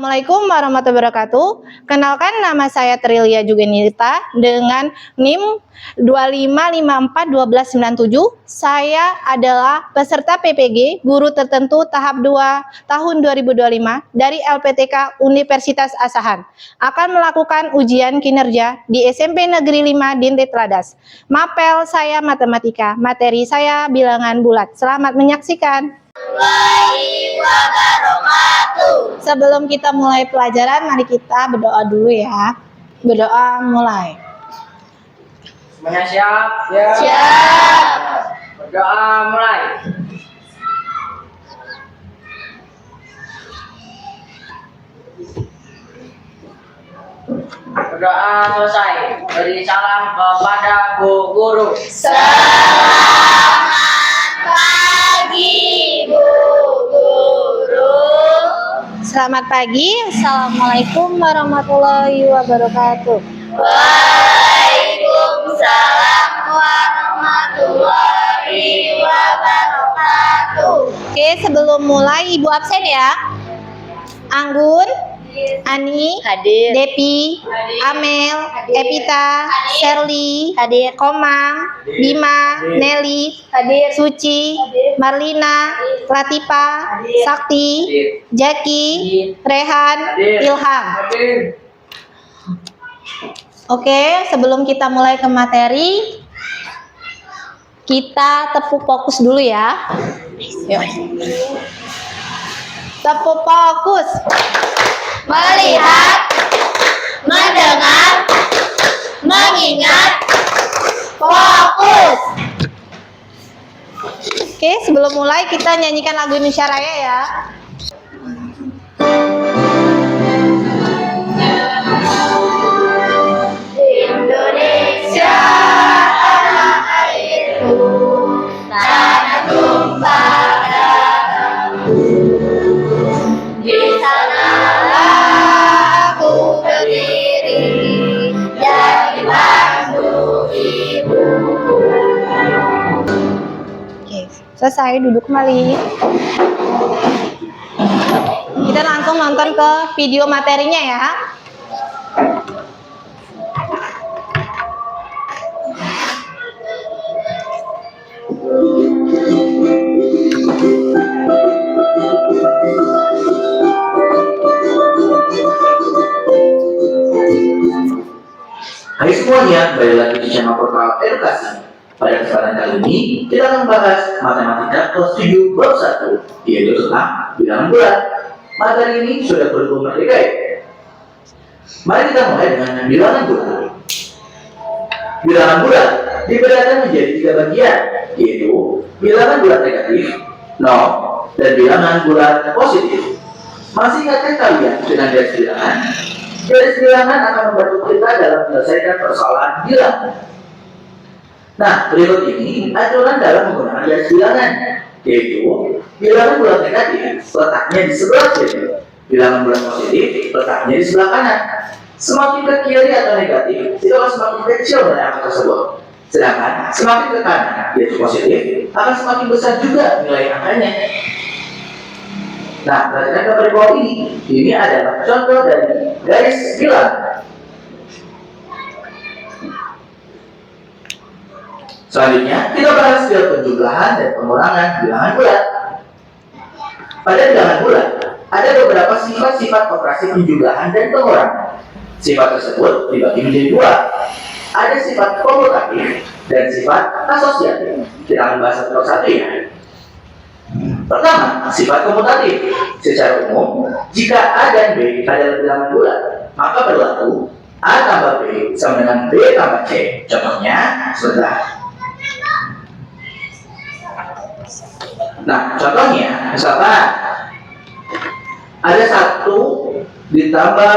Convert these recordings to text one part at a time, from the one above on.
Assalamualaikum warahmatullahi wabarakatuh. Kenalkan, nama saya Trilia Jugenita dengan NIM 25541297. Saya adalah peserta PPG Guru Tertentu tahap 2 tahun 2025 dari LPTK Universitas Asahan. Akan melakukan ujian kinerja di SMP Negeri 5 Dintet Radas. Mapel saya matematika, materi saya bilangan bulat. Selamat menyaksikan. Sebelum kita mulai pelajaran, mari kita berdoa dulu ya. Berdoa mulai. Semuanya siap? Siap. Berdoa mulai. Berdoa selesai. Beri salam kepada Bu Guru. Selamat pagi, Bu Guru. Selamat pagi. Assalamualaikum warahmatullahi wabarakatuh. Waalaikumsalam warahmatullahi wabarakatuh. Oke, sebelum mulai Ibu absen ya. Anggun, Ani, Hadir. Depi, Hadir. Amel, Hadir. Epita, Sherly, Hadir. Komang, Bima, Nelly, Hadir. Suci, Hadir. Marlina, Latifa, Hadir. Sakti, Hadir. Jaki, Hadir. Rehan, Hadir. Ilham. Hadir. Oke, sebelum kita mulai ke materi, kita tepuk fokus dulu ya. Yuk. Tepuk fokus. Melihat, mendengar, mengingat, fokus. Oke, sebelum mulai kita nyanyikan lagu Indonesia Raya ya. Indonesia tanah airku, tanah tumpah darahku. Di sanalah aku berdiri dan dipandu ibu. Oke, selesai, duduk kembali. Kita langsung nonton ke video materinya ya. Hai semuanya, kembali lagi di channel Portal Edukasi. Pada kesempatan kali ini, kita akan membahas matematika kelas 7 bab 1, yaitu tentang bilangan bulat. Materi ini sudah berhubung merdeka ya? Mari kita mulai dengan bilangan bulat. Bilangan bulat dibedakan menjadi 3 bagian, yaitu bilangan bulat negatif, 0, dan bilangan bulat positif. Masih ingatkah kalian dengan garis bilangan? Garis bilangan akan membantu kita dalam menyelesaikan persoalan bilangan. Nah, berikut ini aturan dalam menggunakan garis bilangan, yaitu bilangan bulat negatif letaknya di sebelah kiri, bilangan bulat positif letaknya di sebelah kanan. Semakin ke kiri atau negatif, itu akan semakin kecil dari angka tersebut. Sedangkan semakin ke kanan, yaitu positif, akan semakin besar juga nilai angkanya. Nah, perhatikan gambar di bawah ini. Ini adalah contoh dari garis bilangan. Selanjutnya, kita bahas skill penjumlahan dan pengurangan bilangan bulat. Pada bilangan bulat, ada beberapa sifat-sifat operasi penjumlahan dan pengurangan. Sifat tersebut dibagi menjadi 2. Ada sifat komutatif dan sifat asosiatif. Kita akan bahas satu persatu ya. Pertama, sifat komutatif. Secara umum, jika A dan B adalah bilangan bulat, maka berlaku A tambah B sama dengan B tambah C. Contohnya, sebentar. Nah, contohnya, misalkan ada 1 ditambah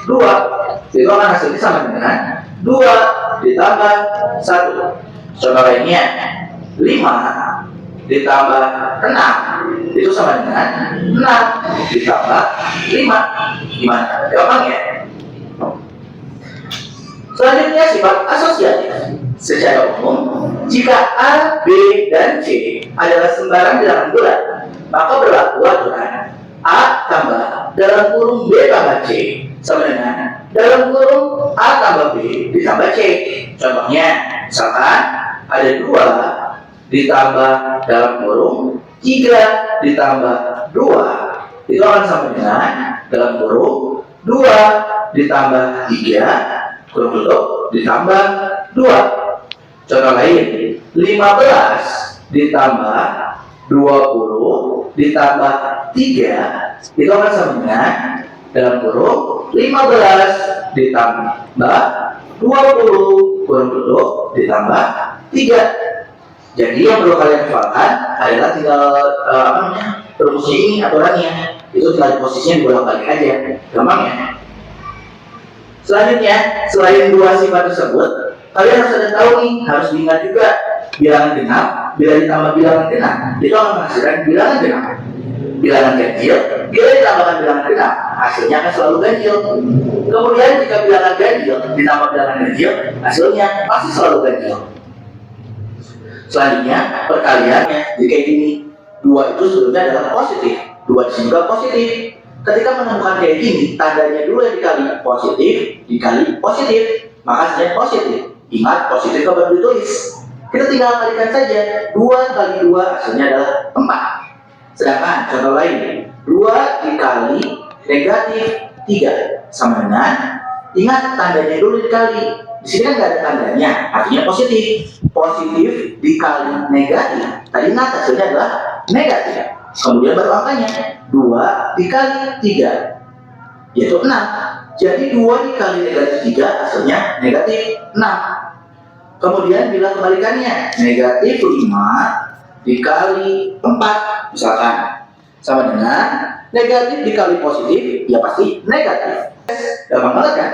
2, itu akan hasilnya sama dengan 2 ditambah 1. Contoh lainnya, 5 ditambah 6 itu sama dengan 6 ditambah 5. Gimana? Gampang ya? Selanjutnya sifat asosiatif. Secara umum, jika A, B, dan C adalah sembarang bilangan bulat, maka berlaku aturan A tambah dalam kurung B tambah C sama dengan dalam kurung A tambah B ditambah C. Contohnya, misalkan ada 2 ditambah dalam kurung 3 ditambah 2 itu akan sama dengan dalam kurung 2 ditambah 3 kurung tutup ditambah 2. Contoh lain, 15 ditambah 20 ditambah 3 itu akan sama dengan dalam kurung 15 ditambah 20 kurung tutup ditambah 3. Jadi yang perlu kalian hafalkan adalah tinggal rumusnya ini aturannya. Itu tinggal posisinya dibolak-balik aja, gampang ya. Selanjutnya, selain 2 sifat tersebut, kalian harus ada tahu nih, harus diingat juga bilangan genap. Bila ditambah bilangan genap, itu akan menghasilkan bilangan genap. Bilangan ganjil, bila ditambahkan bilangan genap, hasilnya akan selalu ganjil. Kemudian jika bilangan ganjil ditambah bilangan ganjil, hasilnya pasti selalu ganjil. Selanjutnya, perkaliannya jika ini 2 itu sebelumnya adalah positif, 2 disini juga positif. Ketika menemukan kayak gini, tandanya dulu yang dikali positif, dikali positif, maka hasilnya positif. Ingat, positif kalau baru ditulis. Kita tinggal kalikan saja, 2 kali 2 hasilnya adalah 4. Sedangkan contoh lain, 2 dikali negatif 3 sama dengan, ingat tandanya dulu dikali. Di sini kan nggak ada tandanya, artinya positif. Positif dikali negatif, tadi ingat hasilnya adalah negatif. Kemudian baru angkanya 2 dikali 3 yaitu 6. Jadi 2 dikali negatif 3 hasilnya negatif 6. Kemudian bila kebalikannya, negatif 5 dikali 4 misalkan sama dengan negatif dikali positif, ya pasti negatif. Gampang banget kan?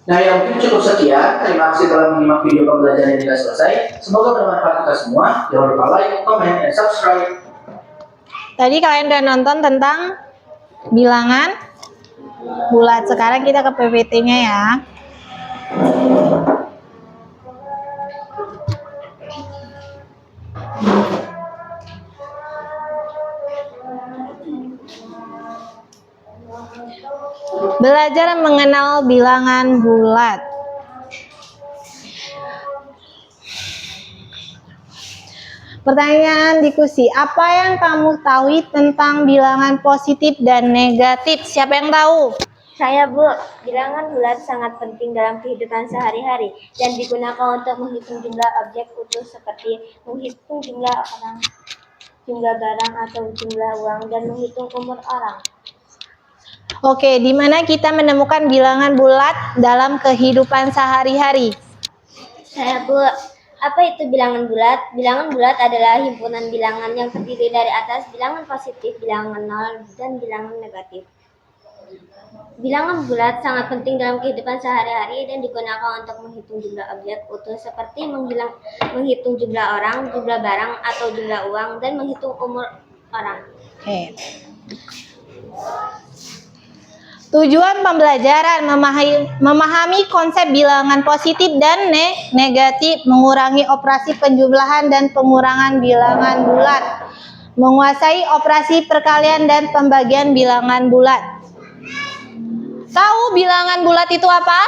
Nah, yang mungkin cukup sekian. Terima kasih telah menyimak video pembelajaran yang sudah selesai. Semoga bermanfaat kita semua. Jangan lupa like, comment, dan subscribe. Tadi kalian udah nonton tentang bilangan bulat. Sekarang kita ke PPT-nya ya. Belajar mengenal bilangan bulat. Pertanyaan diskusi, apa yang kamu tahu tentang bilangan positif dan negatif? Siapa yang tahu? Saya, Bu. Bilangan bulat sangat penting dalam kehidupan sehari-hari dan digunakan untuk menghitung jumlah objek utuh seperti menghitung jumlah orang, jumlah barang atau jumlah uang, dan menghitung umur orang. Oke, di mana kita menemukan bilangan bulat dalam kehidupan sehari-hari? Saya, Bu. Apa itu bilangan bulat? Bilangan bulat adalah himpunan bilangan yang terdiri dari atas bilangan positif, bilangan nol, dan bilangan negatif. Bilangan bulat sangat penting dalam kehidupan sehari-hari dan digunakan untuk menghitung jumlah objek utuh seperti menghitung jumlah orang, jumlah barang atau jumlah uang, dan menghitung umur orang. Oke. Tujuan pembelajaran memahami konsep bilangan positif dan negatif, mengurangi operasi penjumlahan dan pengurangan bilangan bulat, menguasai operasi perkalian dan pembagian bilangan bulat. Tahu bilangan bulat itu apa?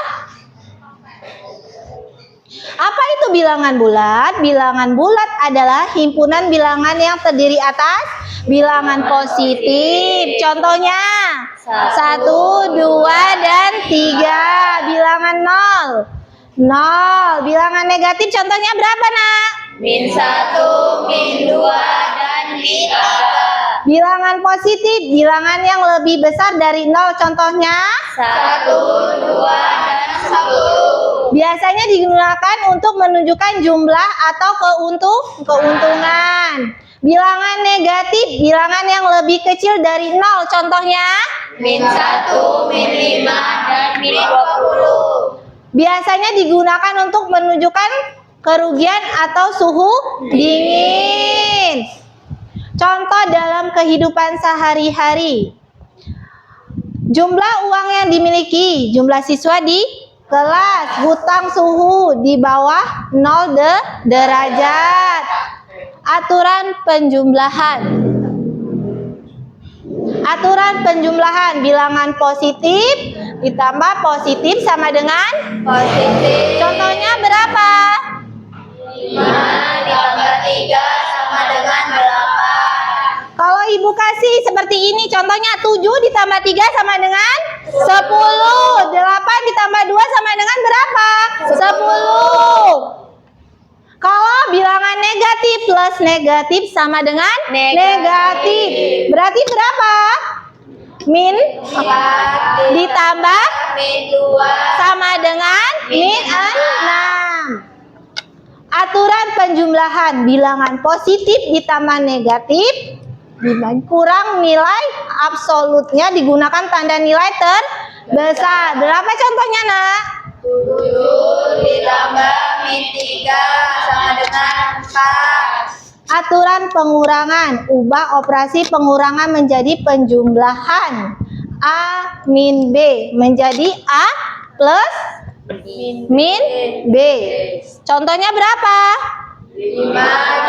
Apa itu bilangan bulat? Bilangan bulat adalah himpunan bilangan yang terdiri atas bilangan positif. Contohnya 1, 2, dan 3. Bilangan 0. Bilangan negatif contohnya berapa, Nak? -1, -2, dan -3. Bilangan positif, bilangan yang lebih besar dari 0 contohnya 1, 2, dan 10. biasanya digunakan untuk menunjukkan jumlah atau keuntungan. Bilangan negatif, bilangan yang lebih kecil dari 0 contohnya -1, -5, dan -20. biasanya digunakan untuk menunjukkan kerugian atau suhu dingin. Contoh dalam kehidupan sehari-hari. Jumlah uang yang dimiliki, jumlah siswa di kelas, hutang suhu di bawah 0 derajat. Aturan penjumlahan. Aturan penjumlahan bilangan positif ditambah positif sama dengan Positif. contohnya berapa? 5 ditambah 3 sama dengan 8. Kalau ibu kasih seperti ini contohnya 7 ditambah 3 sama dengan 10. 8 ditambah 2 sama dengan berapa? 10. Kalau bilangan negatif plus negatif sama dengan negatif. Berarti berapa? Min ditambah Min 2 sama dengan min 6. Aturan penjumlahan bilangan positif ditambah negatif kurang nilai absolutnya digunakan tanda nilai terbesar. Berapa contohnya, Nak? 7 ditambah min 3 sama dengan 4. Aturan pengurangan, ubah operasi pengurangan menjadi penjumlahan. A min B menjadi A plus min B. Contohnya berapa? 5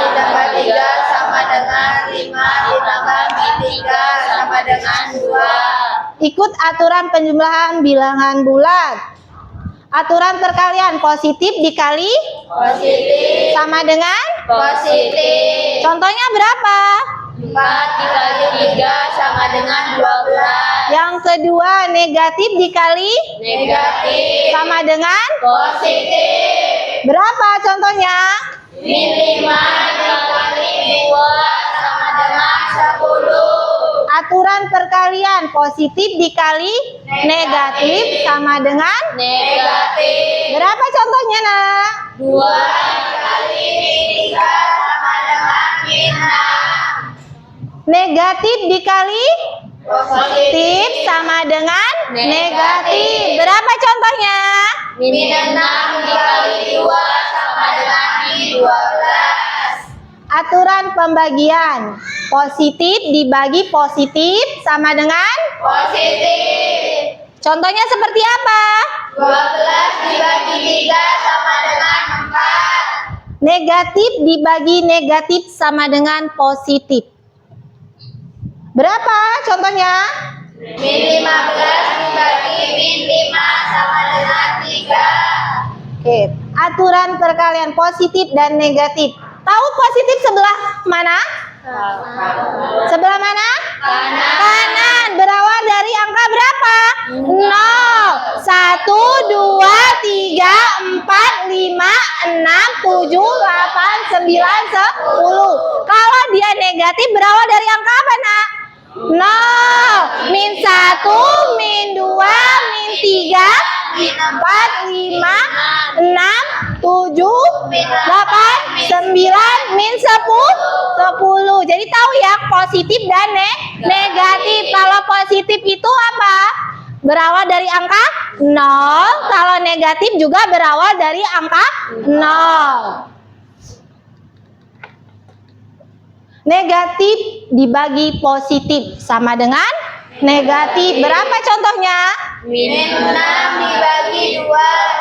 ditambah 3 sama dengan 5 ditambah min 3 sama dengan 2. Ikut aturan penjumlahan bilangan bulat. Aturan perkalian positif dikali Positif. sama dengan Positif. contohnya berapa? 4 dikali 3 sama dengan 12. Yang kedua negatif dikali Negatif. sama dengan Positif. berapa contohnya? Min 5 dikali 2 sama dengan 10. Aturan perkalian positif dikali negatif sama dengan Negatif. berapa contohnya, Nak? 2 dikali min 3 sama dengan min 6. Negatif dikali Positif. sama dengan negatif. Negatif. Berapa contohnya? Min 6 dikali 2 sama dengan min 12. Aturan pembagian positif dibagi positif sama dengan Positif. contohnya seperti apa? 12 dibagi 3 sama dengan 4. Negatif dibagi negatif sama dengan positif. Berapa contohnya? Min 15 dibagi min 5 sama dengan 3. Oke, aturan perkalian positif dan negatif. Tahu positif sebelah mana? Sebelah mana? Kanan. Kanan. Berawal dari angka berapa? 0, 1, 2, 3, 4, 5, 6, 7, 8, 9, 10. Kalau dia negatif berawal dari angka apa, Nak? 0, min 1, min 2, min 3, min 4, 5, 6, 7, 8, 9, min 10. Jadi tahu ya positif dan negatif. Kalau positif itu apa? Berawal dari angka 0. Kalau negatif juga berawal dari angka 0. Negatif dibagi positif sama dengan negatif. Berapa contohnya? Min 6 dibagi 2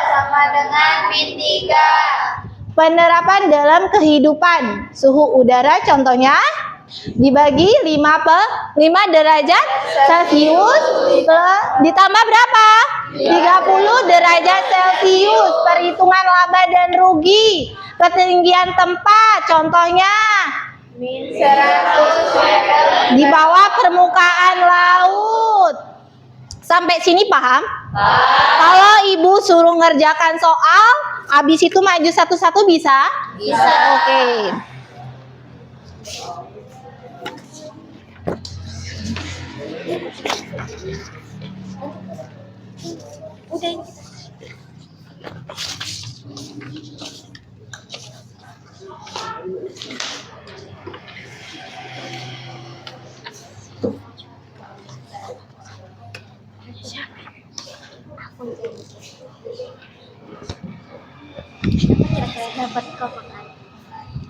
sama dengan min 3. Penerapan dalam kehidupan. Suhu udara contohnya dibagi 5 derajat Celcius ditambah berapa? 30 derajat Celcius. Perhitungan laba dan rugi. Ketinggian tempat contohnya Min 100 meter. di bawah permukaan laut. Sampai sini paham? Kalau ibu suruh ngerjakan soal, habis itu maju satu-satu bisa? Bisa. Oke.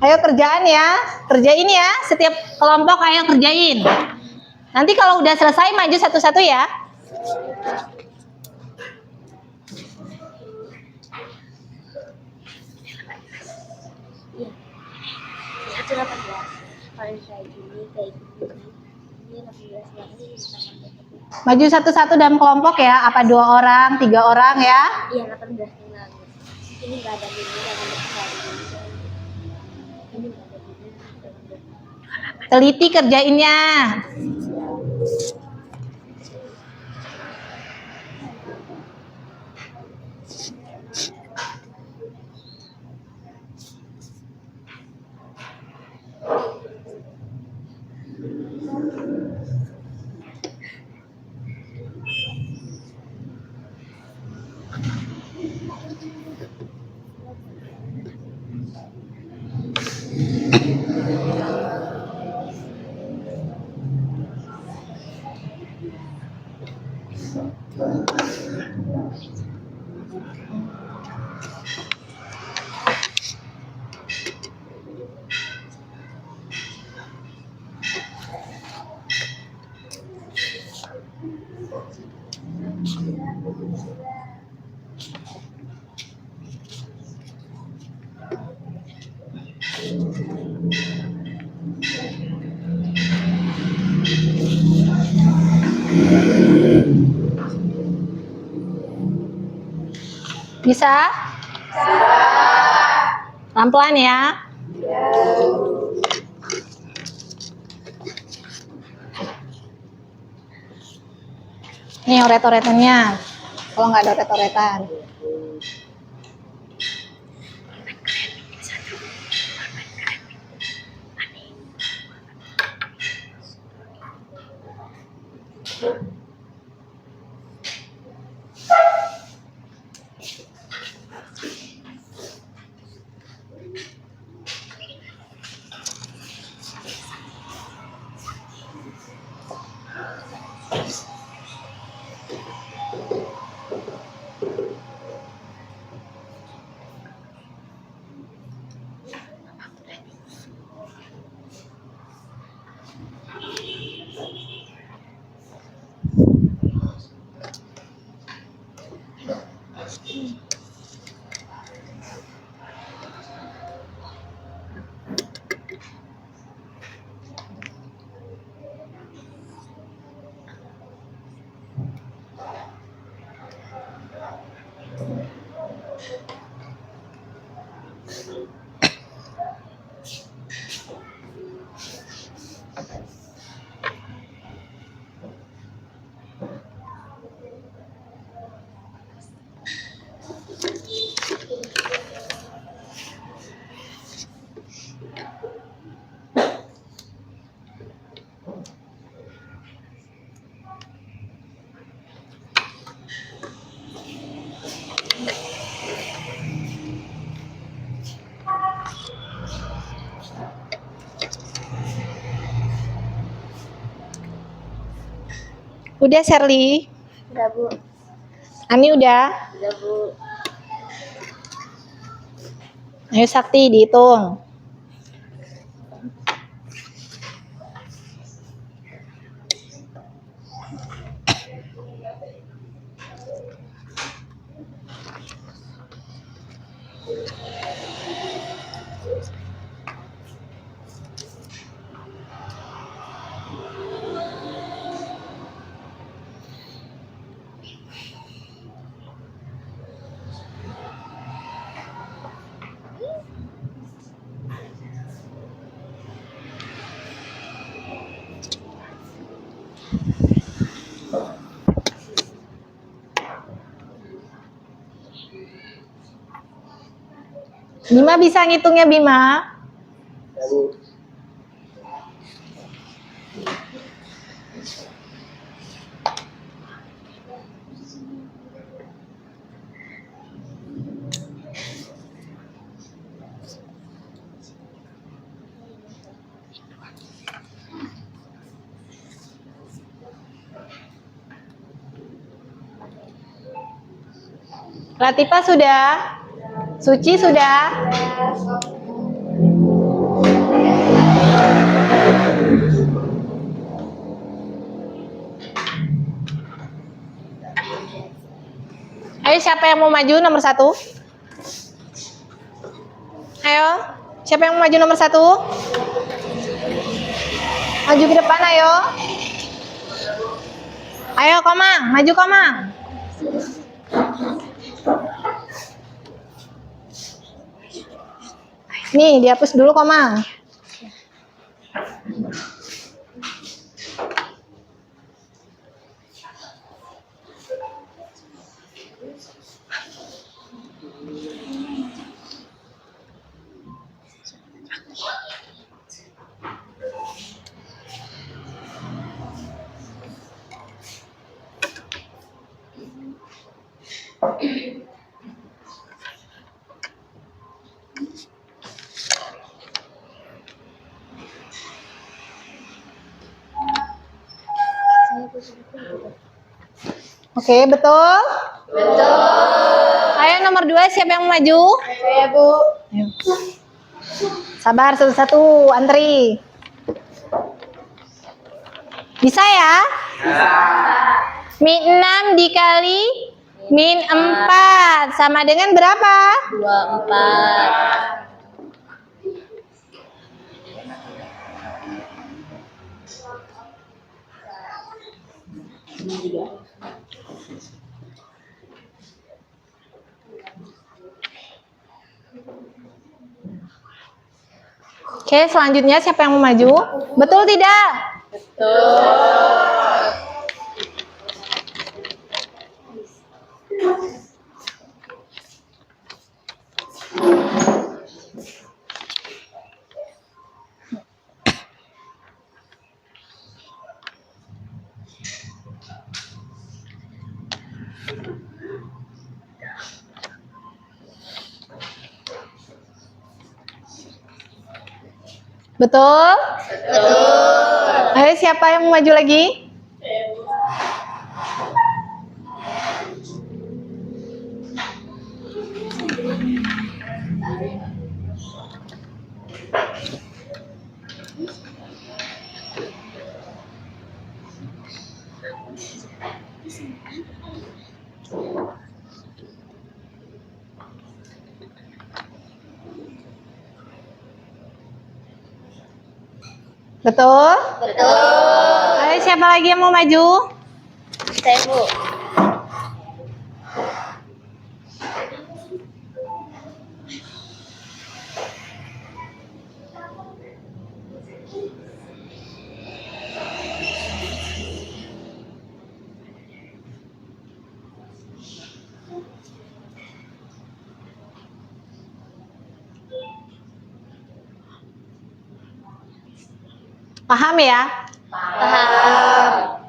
Ayo kerjaan ya, kerjain ya. Setiap kelompok ayo kerjain. Nanti kalau udah selesai maju satu-satu ya. Itu 18. Kalau kayak gini, ini 18. Maju satu-satu dalam kelompok ya. Apa 2 orang, 3 orang ya? Iya, 18 tinggal. Ini nggak ada bini, jangan bercari. Ini nggak ada bini, jangan bercari. Teliti kerjainnya. Bisa? Pelan-pelan ya. Nih oret-oretannya. Kalau nggak ada oret-oretan. Udah Shirley? Udah, Bu. Ani udah? Udah, Bu. Ayo Sakti dihitung. Bima bisa ngitungnya Bima? Latifa sudah? Suci sudah? Ayo siapa yang mau maju nomor 1? Ayo, siapa yang mau maju nomor 1? Maju ke depan ayo. Ayo Komang, maju Komang. Nih, dihapus dulu Komang. Oke, betul? Betul. Ayo nomor 2, siapa yang mau maju? Saya, Bu. Ayo. Sabar, satu-satu, antri. Bisa ya? Min 6 dikali min 4 sama dengan berapa? 24. Oke, selanjutnya siapa yang mau maju? Betul tidak? Betul? Betul. Ayo siapa yang mau maju lagi? Betul? Betul. Ayo siapa lagi yang mau maju? Saya, Bu. Paham ya? Paham.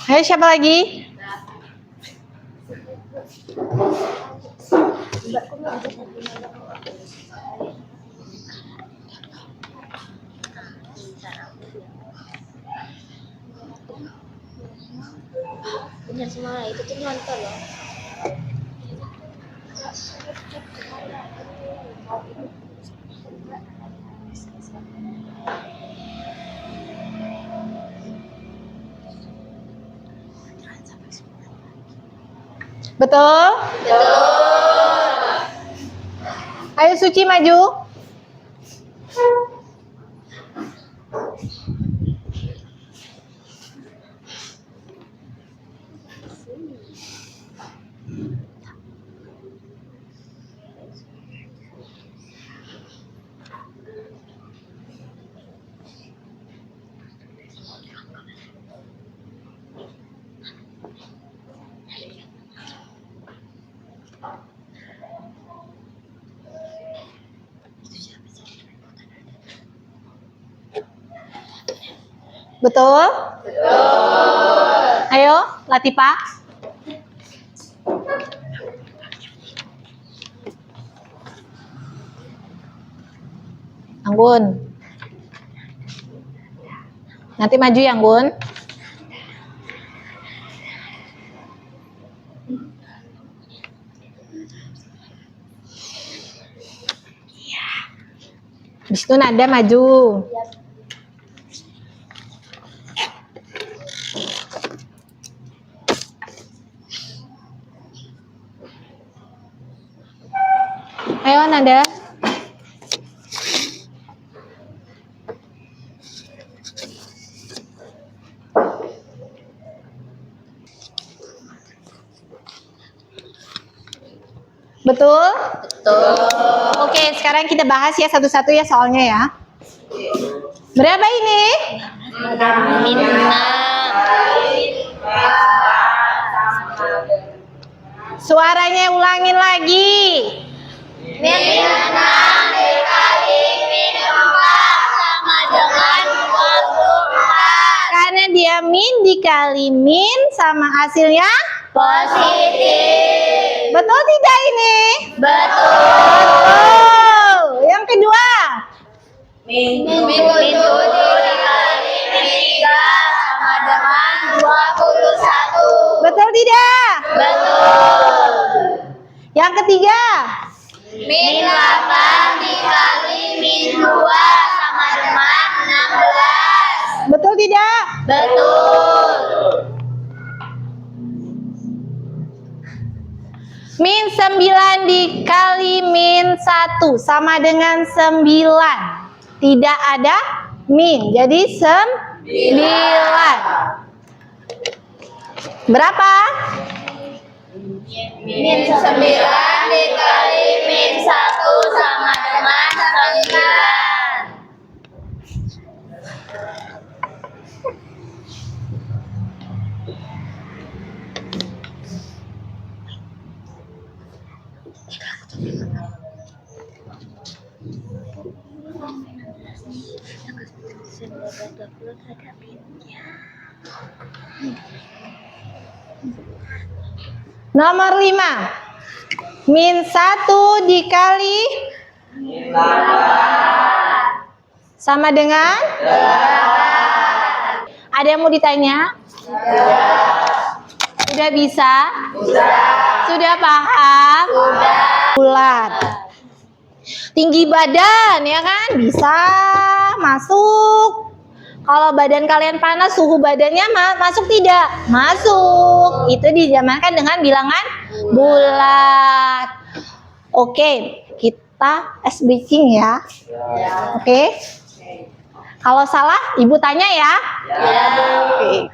Ayo siapa lagi? Benar semua itu tuh nonton loh. Betul? Ayo Suci maju. Betul? Ayo, Latifa. Anggun. Nanti maju ya, Anggun. Habis itu Nada maju. Ayo Nanda. Betul? Betul. Oke, sekarang kita bahas ya satu-satu ya soalnya ya. Berapa ini? Suaranya ulangin lagi. Min 6 dikali min 4 sama dengan 24. Karena dia min dikali min sama hasilnya Positif. betul tidak ini? Betul. Yang kedua. Min 7 dikali min 3 sama dengan 21. Betul tidak? Betul. Yang ketiga. Min 8 dikali min 2 sama dengan 16. Betul tidak? Betul. Min 9 dikali min 1 sama dengan 9. Tidak ada min. Jadi 9. Berapa? Min 9 dikali min 1 sama dengan 9. Nomor 5. Min 1 dikali sama dengan ada yang mau ditanya? Sudah bisa? Sudah paham? Bulat. Tinggi badan ya kan? Bisa masuk. Kalau badan kalian panas, suhu badannya masuk tidak? Masuk. Itu dijamankan dengan bilangan bulat. Oke, kita breaking ya. Oke. Kalau salah, ibu tanya ya. Oke.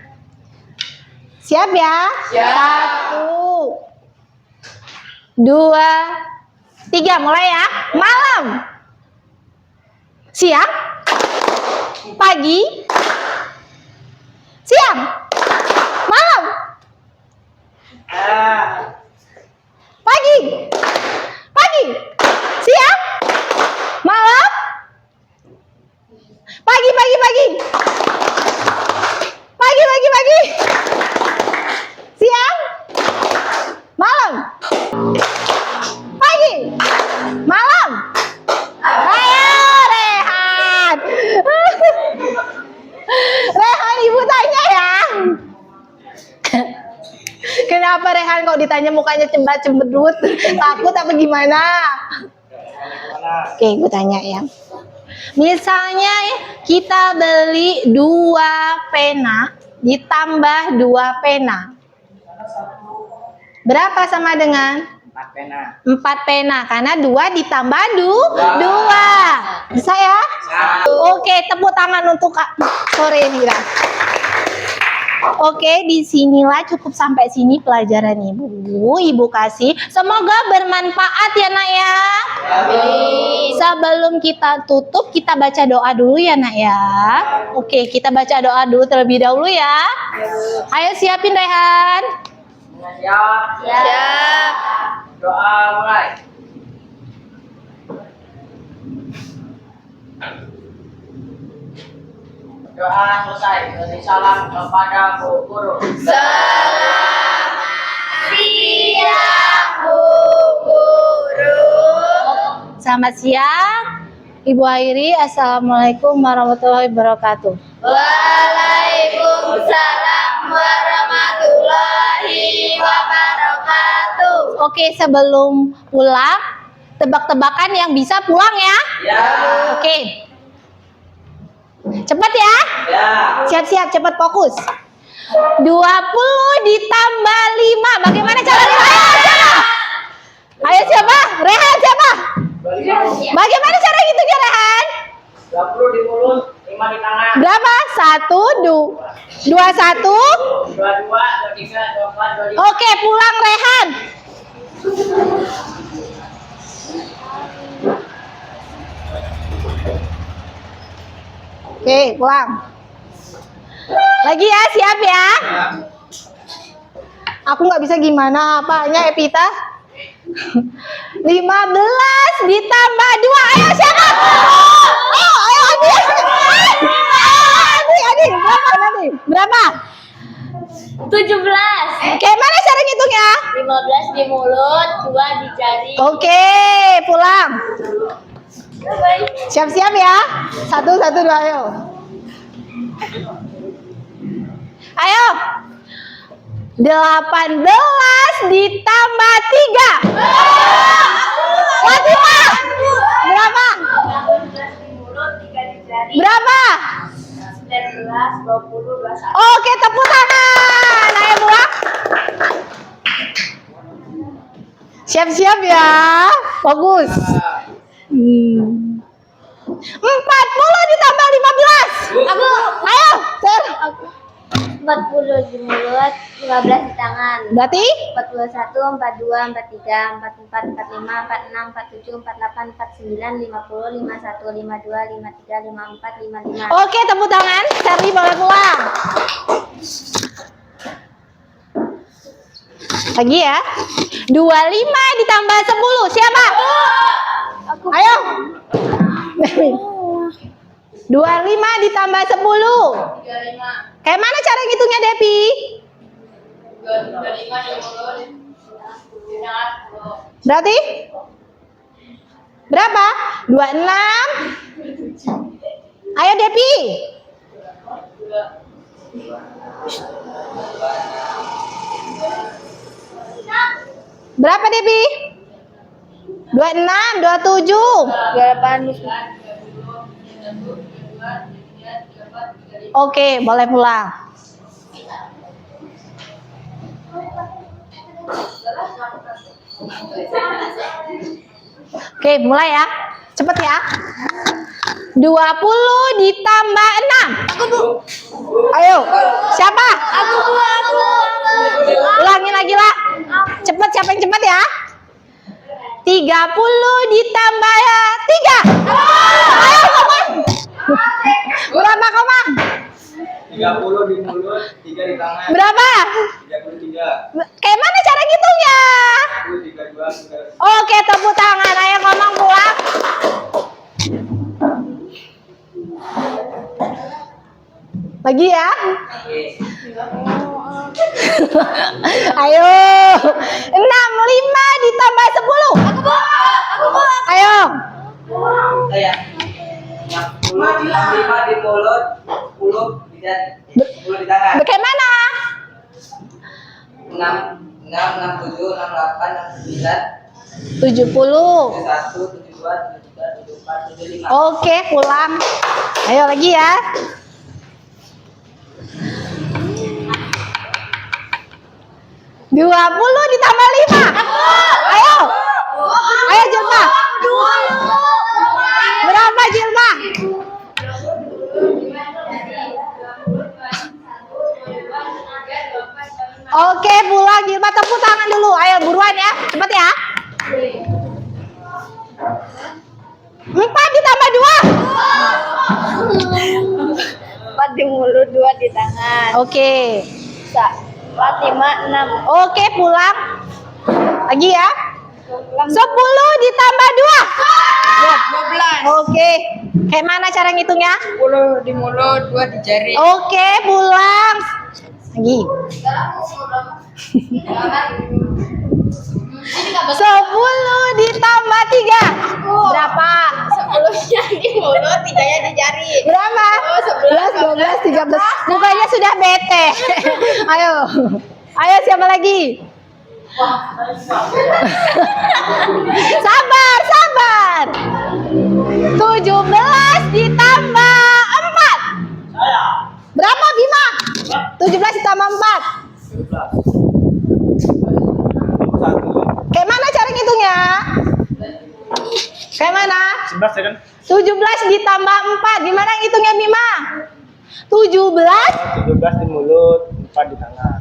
Siap ya? Siap. 1, 2, 3, mulai ya. Malam. Siang. Pagi. Siang. Malam. Pagi. Pagi. Siang. Malam. Pagi, pagi, pagi. Pagi, pagi, pagi. Siang. Malam. Pagi. Malam. Ayo, Rehan. Rehan, ibu tanya ya. Kenapa Rehan kok ditanya mukanya cemberut? Takut apa gimana? Oke, ibu tanya ya. Misalnya kita beli 2 pena ditambah 2 pena. Berapa sama dengan? 4 pena. Karena 2 ditambah 2. Bisa ya? Oke, tepuk tangan untuk Kak sore ini. Oke, disinilah cukup sampai sini pelajaran ibu kasih. Semoga bermanfaat ya nak ya. Sebelum kita tutup, kita baca doa dulu ya nak ya. Oke, kita baca doa dulu terlebih dahulu ya. Ayo siapin Rehan. Siap. Doa mulai. Doa selesai. Beri salam kepada Bu Guru. Selamat siang Bu Guru. Selamat siang Ibu Airi. Assalamualaikum warahmatullahi wabarakatuh. Waalaikumsalam warahmatullahi wabarakatuh. Oke, sebelum pulang, tebak-tebakan yang bisa pulang ya. Oke. Cepat ya. Siap-siap, cepat fokus. 20 ditambah 5. Bagaimana cara Ayo siapa? Rehan siapa? Bagaimana cara ngitungnya, Rehan? 20 di mulut, 5 di tangan. Berapa? 1, 2, 1. 22, 23, 24, 25. Oke, pulang Rehan. Oke, pulang. Lagi ya, siap ya? Aku nggak bisa gimana, apanya Epita? 15 ditambah 2. Ayo siapa? Ayo Adi. Adi, berapa nanti? Berapa? 17. Oke, mana cara ngitungnya? 15 di mulut, 2 di jari. Oke, pulang. Siap-siap ya. 1, 1, 2, ayo. Ayo. 18 ditambah 3. Fatimah. Berapa? 18 di mulut, 3 di jari. Berapa? 19, 20, 21. Oke, tepuk tangan. Ayo pulang. Siap-siap ya. Fokus. 40 ditambah 15. Aku. Ayo, Ter. 40 di mulut, 15 di tangan. Berarti 41, 42, 43, 44, 45, 46, 47, 48, 49, 50, 51, 52, 53, 54, 55. oke, tepuk tangan. Charlie boleh pulang. Lagi ya. 25 ditambah 10. Siapa? Ayo. 25 ditambah 10. 35. Kayak mana cara ngitungnya, Depi? 25 di mulut. Berarti? Berapa? 26. Ayo, Depi. Berapa, Depi? 26, 27. 28. Oke, boleh pulang. Oke, mulai ya. Cepet ya. 20 ditambah 6. Ayo, siapa? Aku. Ulangin lagi lah. Cepet, siapa yang cepet ya? 30 ditambah 3. Ayo, Komang. Berapa, Komang? 30 di mulut, 3 di tangan. Berapa? 33. Kayak mana cara ngitungnya? 32, 33. Oke, tepuk tangan. Ayo, Komang pulang. Lagi ya. Ayo. 65 ditambah 10. Ayo. Saya. 65 di mulut, 10 di jari. 10 di tangan. Bagaimana? 6, 67, 68, 69, 70. 71, 72, 73, 74, 75. Oke, pulang. Ayo lagi ya. 20 ditambah 5. Ayo. Ayo, Jilma. Berapa, Jilma? Oke, pulang Jilma, tepuk tangan dulu. Ayo buruan ya, cepet ya. 4 ditambah 2. 4 di mulut, 2 di tangan. Oke. 4, 5, 6. Oke, pulang. Lagi ya. 10 ditambah 2. 12. Oke. Kayak mana cara ngitungnya? 10 di mulut, 2 di jari. Oke, pulang. Lagi. 10 ditambah 3. Berapa? 10-nya di mulut, 3-nya di jari. Berapa? 11, 12, 13. Mukanya sudah bete. Ayo. Ayo, siapa lagi? Sabar, sabar. 17 ditambah 4. Berapa, Bima? 17 ditambah 4. Kayak mana cara ngitungnya? Kayak mana? 11 ya kan? 17 ditambah 4. Gimana ngitungnya Bima? 17. 17 di mulut, 4 di tangan.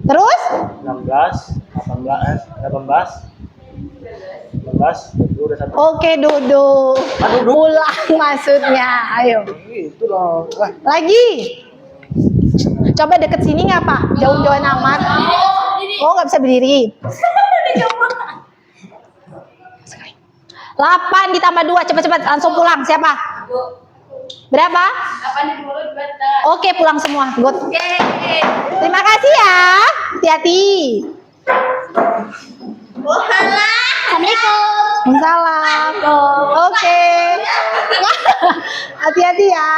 Terus? 16, 18, 20 udah satu. Oke, duduk. Pulang maksudnya. Ayo. Itu dong. Wah, Lagi. Coba deket sini nggak Pak? Jauh-jauhan amat. Oh, nggak bisa berdiri. 8 ditambah 2. Cepat-cepat. Langsung pulang. Siapa? Berapa? 8 di mulut betul. Oke, pulang semua. Good. Terima kasih ya. Hati-hati. Assalamualaikum. Salam. Oke. Hati-hati ya.